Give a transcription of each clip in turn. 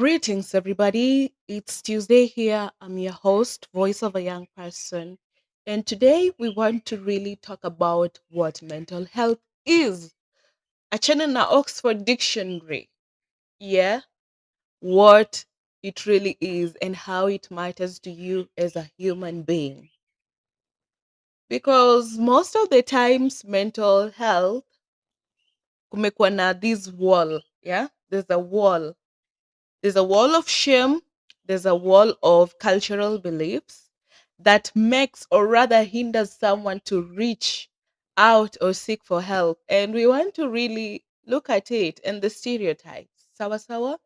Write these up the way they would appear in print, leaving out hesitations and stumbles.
Greetings, everybody. It's Tuesday here. I'm your host, Voice of a Young Person. And today we want to really talk about what mental health is. Achana na Oxford Dictionary. Yeah, what it really is and how it matters to you as a human being. Because most of the times, mental health, kumekuwa na this wall. Yeah, there's a wall. There's a wall of shame, there's a wall of cultural beliefs that makes or rather hinders someone to reach out or seek for help. And we want to really look at it and the stereotypes. Sawa sawa?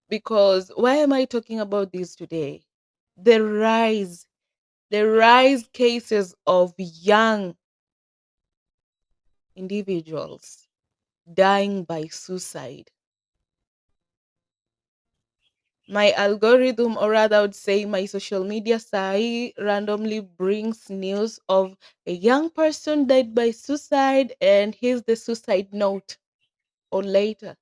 Because why am I talking about this today? The rise, the rise cases of young individuals dying by suicide. My algorithm, or rather, I would say my social media site, randomly brings news of a young person died by suicide, and here's the suicide note. Or later,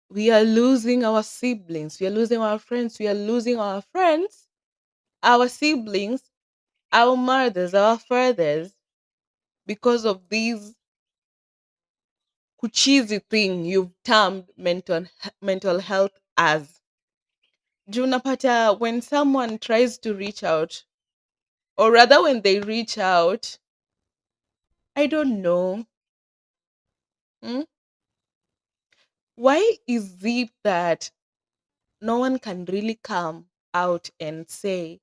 we are losing our siblings, we are losing our friends, we are losing our friends, our siblings, our mothers, our fathers, because of these kuchizi thing you've termed mental health as. Junapata, when someone tries to reach out, or rather when they reach out, I don't know. hmm, why is it that no one can really come out and say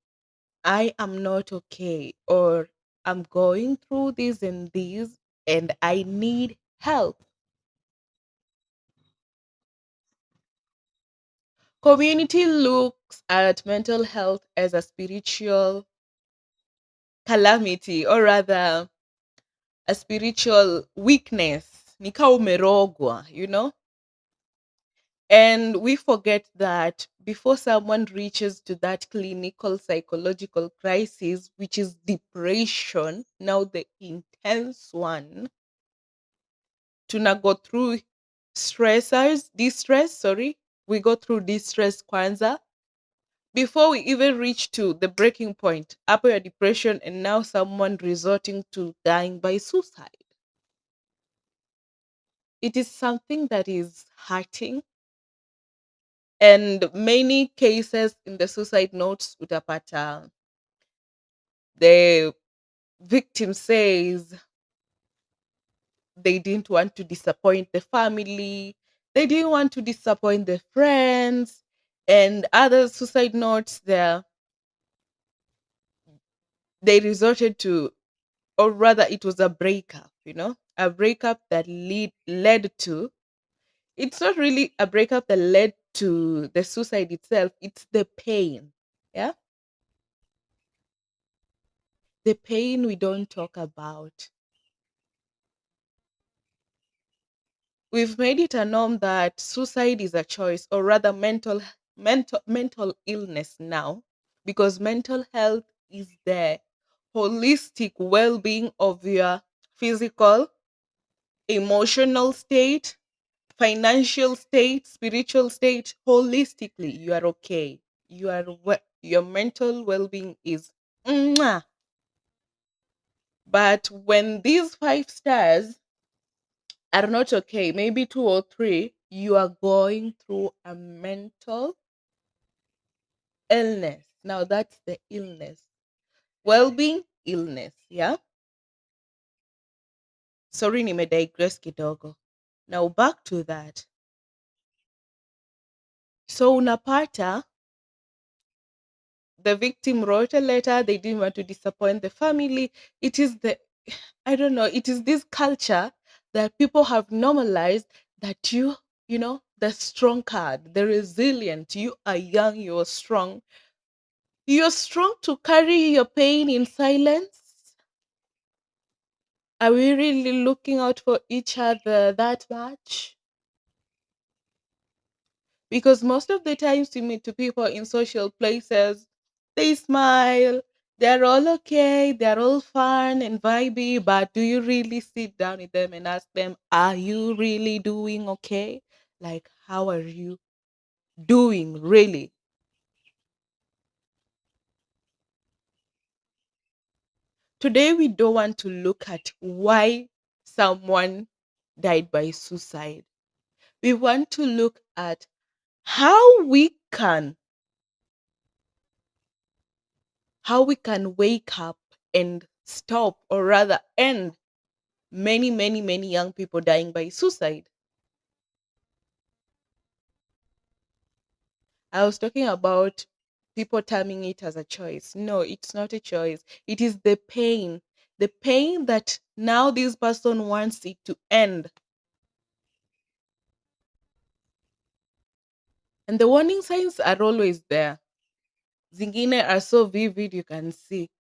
I am not okay, or I'm going through this and this and I need help? Community looks at mental health as a spiritual calamity, or rather a spiritual weakness. Nika umerogwa, And we forget that before someone reaches to that clinical psychological crisis, which is depression, now the intense one, to not go through distress, sorry, we go through distress kwanza before we even reach to the breaking point, upper your depression, and now someone resorting to dying by suicide. It is something that is hurting, and many cases in the suicide notes utapata the victim says they didn't want to disappoint the family, they didn't want to disappoint the friends, and other suicide notes there they resorted to, or rather it was a breakup, a breakup that led to, it's not really a breakup that led to the suicide itself, it's the pain. Yeah, the pain we don't talk about. We've made it a norm that suicide is a choice, or rather mental illness now, because mental health is the holistic well-being of your physical, emotional state, financial state, spiritual state. Holistically, you are okay. Your mental well-being is mwah. But when these five stars are not okay, maybe two or three, you are going through a mental illness. Now that's the illness. Well being, illness. Yeah. Sorry, nimedigress kidogo. Now back to that. So unapata, the victim wrote a letter, they didn't want to disappoint the family. It is I don't know, it is this culture that people have normalized that the strong card, the resilient, you are young, you're strong to carry your pain in silence. Are we really looking out for each other that much? Because most of the times you meet to people in social places, they smile, they're all okay, they're all fun and vibey, but do you really sit down with them and ask them, are you really doing okay? Like, how are you doing really? Today we don't want to look at why someone died by suicide. We want to look at how we can wake up and stop, or rather end, many young people dying by suicide. I was talking about people terming it as a choice. No, it's not a choice. It is the pain that now this person wants it to end. And the warning signs are always there. Zingine are so vivid, you can see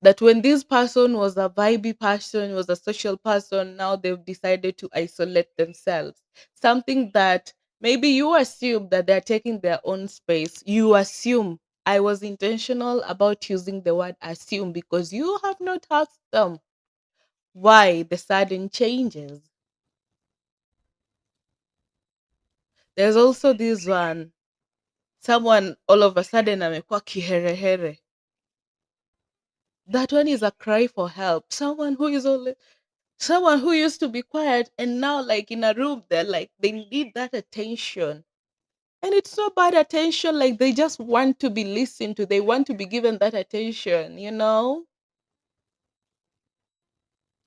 that when this person was a vibey person, was a social person, now they've decided to isolate themselves. Something that maybe you assume that they're taking their own space. You assume. I was intentional about using the word assume because you have not asked them why the sudden changes. There's also this one. Someone all of a sudden amekuwa kiherehere. That one is a cry for help. Someone who used to be quiet and now like in a room they're like they need that attention. And it's not bad attention, like they just want to be listened to, they want to be given that attention.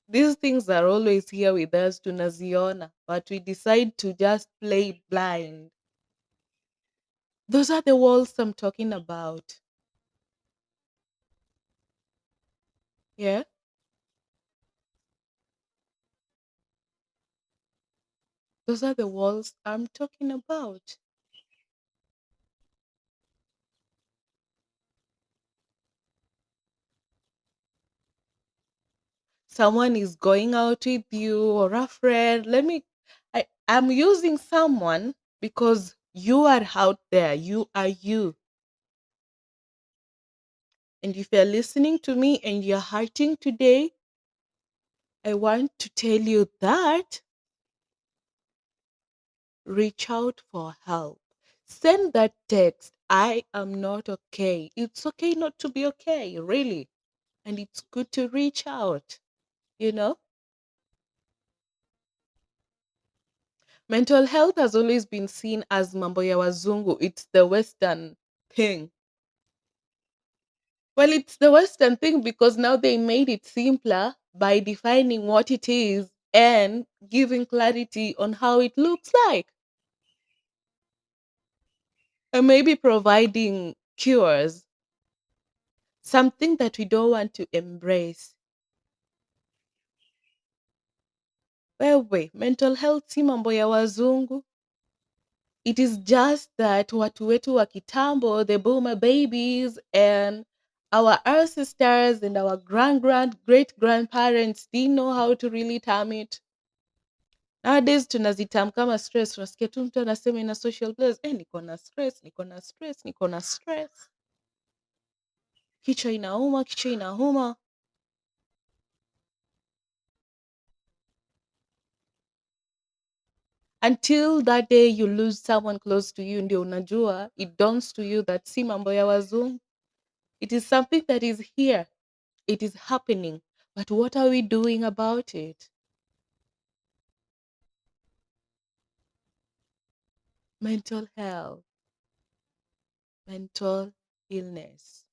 These things are always here with us, tunaziona, but we decide to just play blind. Those are the walls I'm talking about. Yeah, those are the walls I'm talking about. Someone is going out with you or a friend. I'm using someone because you are out there. You are you. And if you're listening to me and you're hurting today, I want to tell you that reach out for help. Send that text. I am not okay. It's okay not to be okay, really. And it's good to reach out, you know? Mental health has always been seen as mambo ya wazungu. It's the Western thing. Well, it's the Western thing because now they made it simpler by defining what it is and giving clarity on how it looks like. And maybe providing cures, something that we don't want to embrace. Wewe, mental health si mambo ya wazungu. It is just that watu wetu wa kitambo, the boomer babies and our ancestors and our great grandparents didn't know how to really term it. Nowadays tunazitam kama stress. Unasikia tu mtu anasema ina social place, niko na stress, niko na stress, niko na stress. Kichwa inauma, kichwa inauma. Until that day you lose someone close to you, ndio unajua, it dawns to you that si mambo ya wazungu. It is something that is here. It is happening. But what are we doing about it? Mental health, mental illness.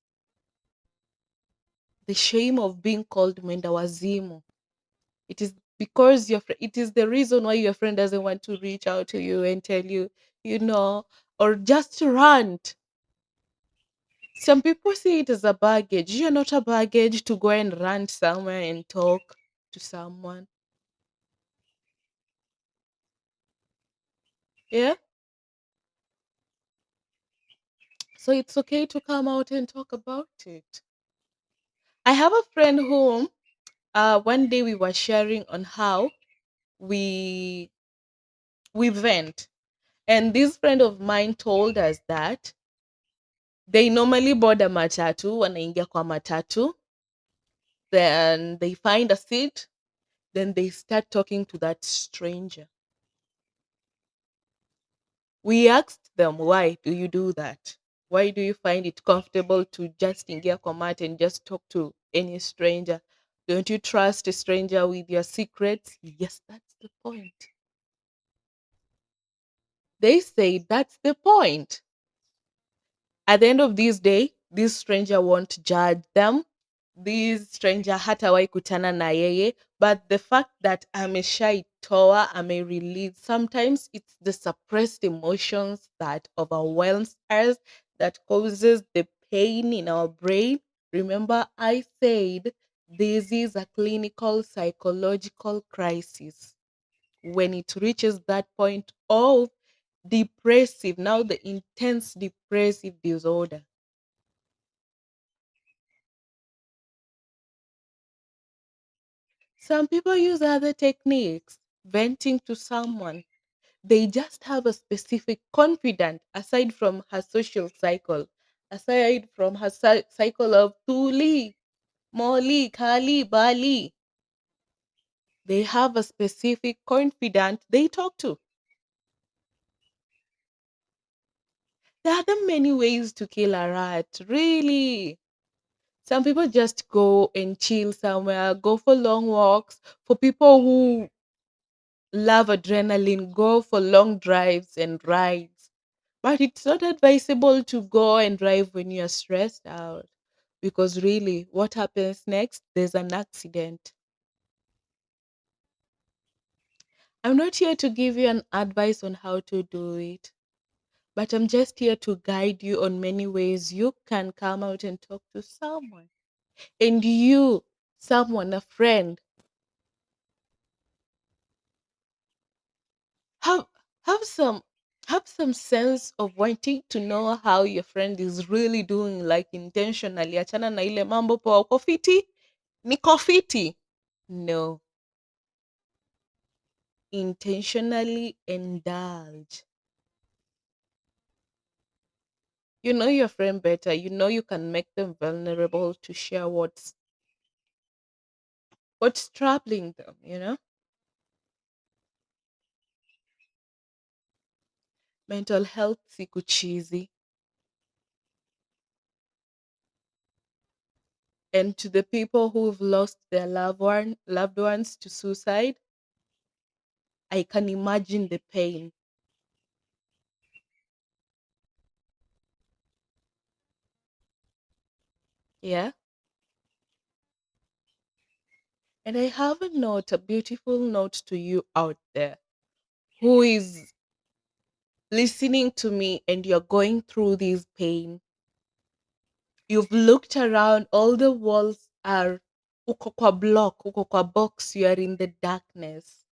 The shame of being called mwenda wazimu. It is because it is the reason why your friend doesn't want to reach out to you and tell you, or just rant. Some people see it as a baggage. You're not a baggage to go and rant somewhere and talk to someone. Yeah. So it's okay to come out and talk about it. I have a friend whom one day we were sharing on how we we vent. And this friend of mine told us that they normally board a matatu, wanaingia kwa matatu, then they find a seat, then they start talking to that stranger. We asked them, why do you do that? Why do you find it comfortable to just ingia kwa mat and just talk to any stranger? Don't you trust a stranger with your secrets? Yes, that's the point. They say that's the point. At the end of this day, this stranger won't judge them. This stranger hatawai kutana na yeye, but the fact that ameshaitoa, amerelease, sometimes it's the suppressed emotions that overwhelms us that causes the pain in our brain. Remember, I said this is a clinical psychological crisis. When it reaches that point of depressive, now the intense depressive disorder. Some people use other techniques, venting to someone. They just have a specific confidence aside from her social cycle, aside from her cycle of Tuli, Molly, Kali, Bali. They have a specific confidant they talk to. There are the many ways to kill a rat, really. Some people just go and chill somewhere, go for long walks. For people who love adrenaline, go for long drives and rides. But it's not advisable to go and drive when you're stressed out because really, what happens next? There's an accident. I'm not here to give you an advice on how to do it, but I'm just here to guide you on many ways you can come out and talk to someone. And you, someone, a friend, have have some have some sense of wanting to know how your friend is really doing, like intentionally. Achana na ile mambo poa, uko fiti, niko fiti. No, intentionally indulge. You know your friend better. You know you can make them vulnerable to share what's troubling them. Mental health sikuchizi. And to the people who've lost their loved ones to suicide, I can imagine the pain. Yeah. And I have a note, a beautiful note to you out there who is listening to me and you're going through this pain. You've looked around, all the walls are uko kwa block, uko kwa box, you are in the darkness.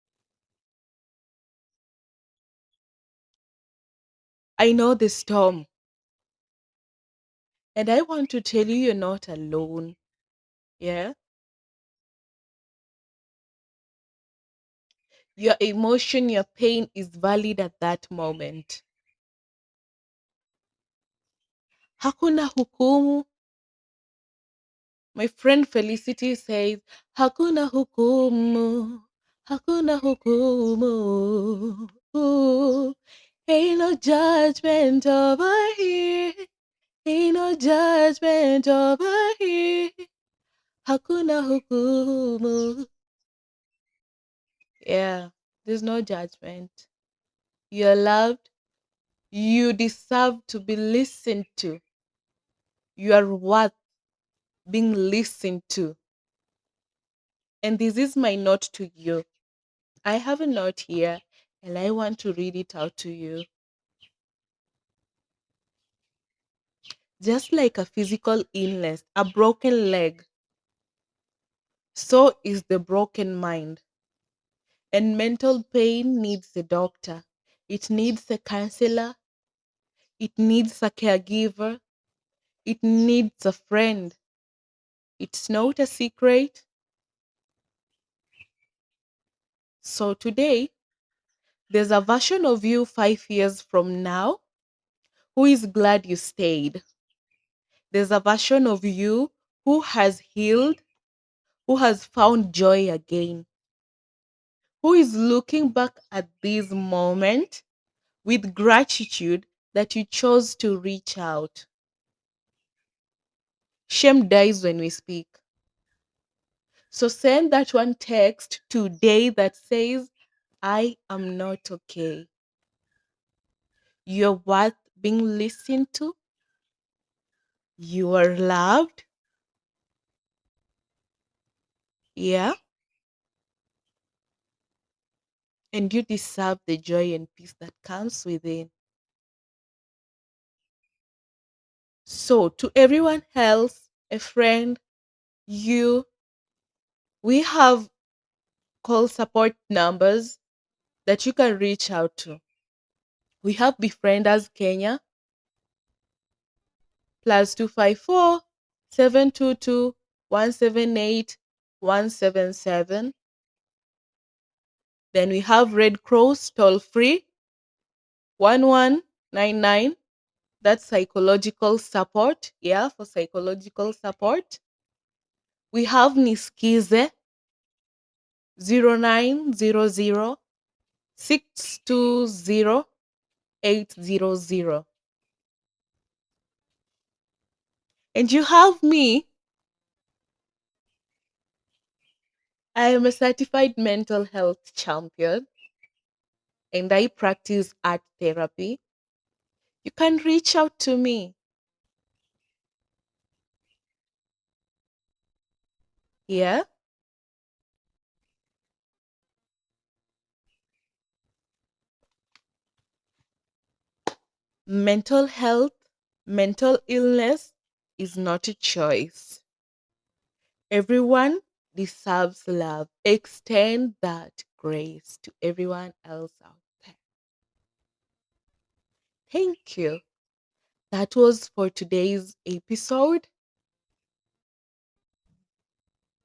I know the storm. And I want to tell you you're not alone. Yeah. Your emotion, your pain is valid at that moment. Hakuna hukumu. My friend Felicity says, Hakuna hukumu, Hakuna hukumu. Ooh, ain't no judgment over here. Ain't no judgment over here. Hakuna hukumu. Yeah, there's no judgment. You're loved. You deserve to be listened to. You are worth being listened to. And this is my note to you. I have a note here and I want to read it out to you. Just like a physical illness, a broken leg, so is the broken mind. And mental pain needs a doctor, it needs a counselor, it needs a caregiver, it needs a friend. It's not a secret. So today, there's a version of you 5 years from now who is glad you stayed. There's a version of you who has healed, who has found joy again, who is looking back at this moment with gratitude that you chose to reach out. Shame dies when we speak. So send that one text today that says, I am not okay. You're worth being listened to. You are loved. Yeah. And you deserve the joy and peace that comes within. So, to everyone else, a friend, you, we have call support numbers that you can reach out to. We have Befrienders Kenya +254 722 178 177. Then we have Red Cross toll free 1199. That's psychological support. Yeah, for psychological support. We have Niskize 0900 620 800. And you have me. I am a certified mental health champion and I practice art therapy. You can reach out to me. Yeah. Mental health, mental illness is not a choice. Everyone deserves love. Extend that grace to everyone else out there. Thank you. That was for today's episode.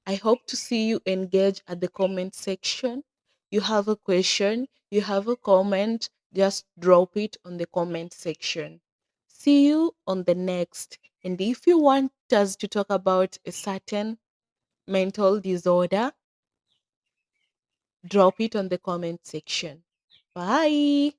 I hope to see you engage at the comment section. You have a question, you have a comment, just drop it on the comment section. See you on the next. And if you want us to talk about a certain mental disorder, drop it on the comment section. Bye.